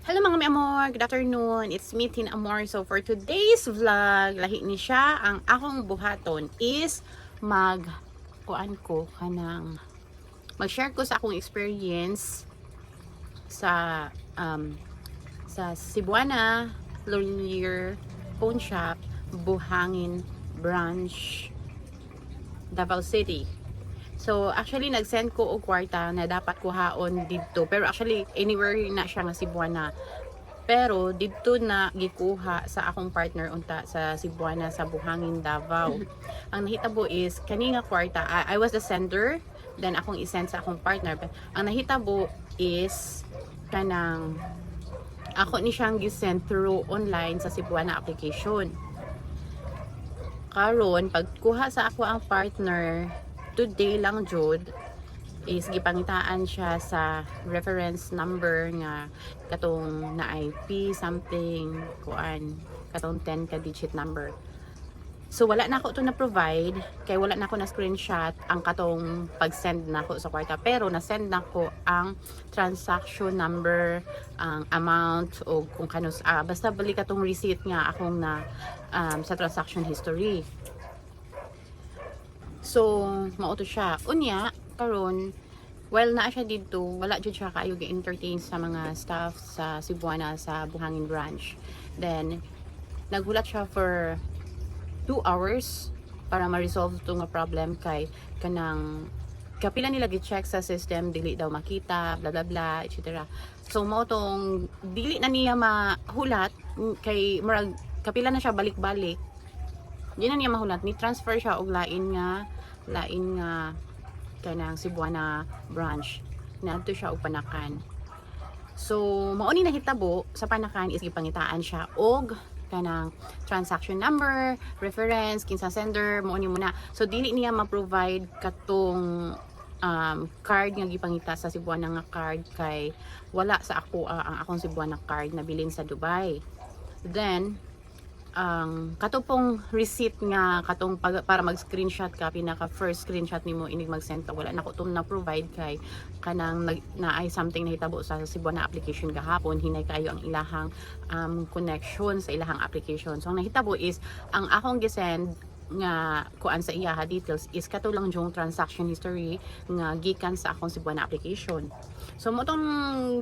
Hello mga mi amor, good afternoon. It's me Tin Amor. So for today's vlog, lahi ni siya ang akong buhaton is mag-share ko sa akong experience sa sa Cebuana Laurier Pawn Shop, Buhangin Branch, Davao City. So actually nag-send ko og kwarta na dapat kuhaon dito, pero actually anywhere na siya nga Cebuana. Pero dito na gikuha sa akong partner unta sa Cebuana sa Buhangin, Davao. Ang nahitabo is kani nga kwarta, I was the sender, then akong i-send sa akong partner. But ang nahitabo is kanang ako ni siyang gi-send through online sa Cebuana application. Karon pagkuha sa ako ang partner today lang jud is gipangitaan siya sa reference number nga katong na IP something kuan katong 10 ka digit number. So wala na ako to na provide kay wala na ako na screenshot ang katong pag-send na ako sa kwarta, pero na-send na ko ang transaction number, ang amount o kung kanus basta bali katong receipt nga akong na sa transaction history. So, mao to siya. Unya, karon while naa siya dito, wala jud siya kaayo gi-entertain sa mga staff sa Cebuana sa Buhangin branch. Then, naghulat siya for 2 hours para ma-resolve to nga problem kay kanang kapila nila gi-check sa system, dili daw makita, bla bla bla, etc. So, mao tong dili na niya mahulat kay murag kapila na siya balik-balik. Di na niya mahulat, ni transfer siya og lain nga kanang Cebuana branch. Naadto siya og Panakan. So mao ni nahitabo sa Panakan is gipangitaan siya og kanang transaction number, reference, kinsa sender, mao ni muna. So dili niya ma-provide katong card nga gipangita sa Cebuana nga card kay wala sa ako ang akong Cebuana card na bilin sa Dubai. Then katong pong receipt nga katong para mag-screenshot ka, pinaka first screenshot nimo inig mag-send ka, wala na ko na provide kay kanang na ay something na hitabo sa Cebuana application gahapon, hinay kayo ang ilahang connection sa ilahang application. So ang nahitabo is ang akong gisend nga kuan sa iyaha details is katulang yung transaction history nga gikan sa akong Cebuana application. So mo tong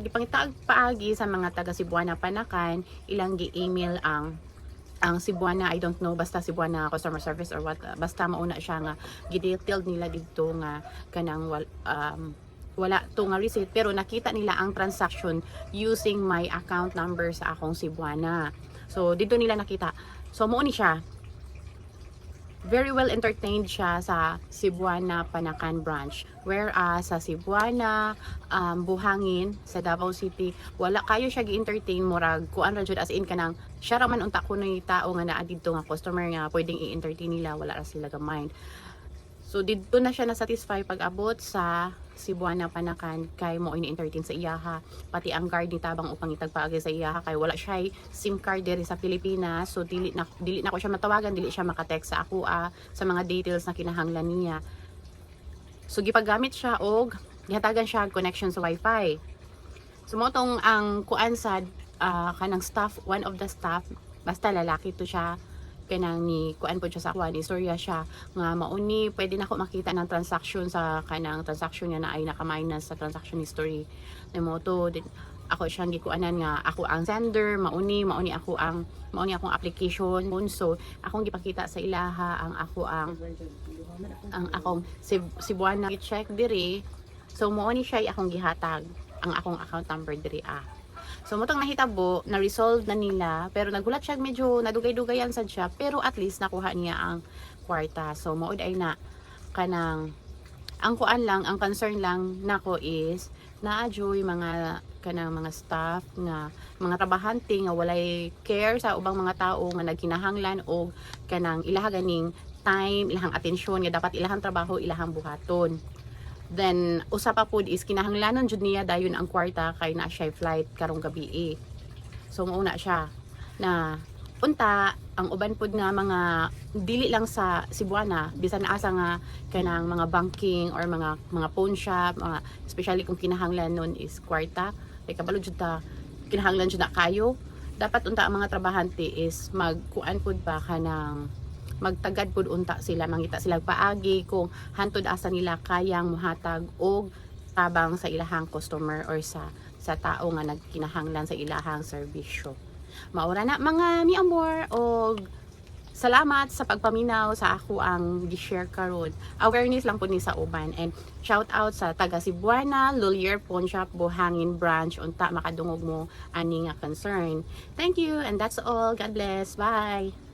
gipangitag paagi sa mga taga Cebuana Panakan, ilang gi-email ang Cebuana, I don't know, basta Cebuana customer service or what, basta mauna siya nga gidetailed nila dito nga kanang wala to nga receipt, pero nakita nila ang transaction using my account number sa akong Cebuana. So dito nila nakita. So mo ni siya very well entertained siya sa Cebuana Panakan branch, whereas sa Cebuana Buhangin sa Davao City wala kayo siya gi-entertain, murag kuan ra jud as in kanang siya ra man unta kunoy tao nga naa didto nga customer nga pwedeng i-entertain nila, wala ra sila ga mind. So dito na siya na satisfy pag abot sa Cebuana Panakan kay mo ini-entertain sa iyaha, pati ang guard ni tabang upang itagpaagi sa iyaha kay wala siya SIM card diri sa Pilipinas. So dili na ko siya matawagan, dili siya maka-text sa ako sa mga details na kinahanglan niya. So gipagamit siya og gihatagan siya connection sa wifi. So mo tong ang kuan sa kanang staff, one of the staff, basta lalaki to siya, kanang ni kuan po siya sa kuan, istorya siya nga mauni pwede na ako makita ng transaction sa kanang transaction niya na ay naka-minus sa transaction history na mo to. Ako siyang gikuanan nga ako ang sender, mauni akong application. So akong gipakita sa ilaha ang akong Cebuana i-check diri. So mauni siya akong gihatag ang akong account number diri So motong nahitabo, na-resolve na nila, pero nagulat siya, medyo nadugay-dugayan sad siya, pero at least nakuha niya ang kwarta. So maud ay na kanang ang kuan lang, ang concern lang nako is naadyoy mga kanang mga staff nga mga trabahante nga walay care sa ubang mga tao nga nagkinahanglan og kanang ilaha ganing time, ilahang atensyon nga dapat ilahang trabaho, ilahang buhaton. Then usa pa pud is kinahanglanon jud niya dayon ang kwarta kay na siya flight karong gabi. So mauna siya na unta ang uban pud nga mga dili lang sa Cebuana, bisan asa nga kanang mga banking or mga pawn shop, especially kung kinahanglan nun is kwarta, kay kabalo jud ta kinahanglan jud na kayo, dapat unta ang mga trabahante is magkuan pud ba kanang magtagad pud unta sila, mangita sila paagi kung hantod asa nila kayang muhatag og tabang sa ilahang customer or sa tao nga nagkinahanglan sa ilahang serbisyo. Maura na mga mi-amor, og salamat sa pagpaminaw sa ako ang gi-share karon. Awareness lang po ni sa uban, and shout out sa taga Cebuana, Lulier Pawn Shop, Buhangin Branch, unta makadungog mo ani nga concern. Thank you, and that's all. God bless. Bye.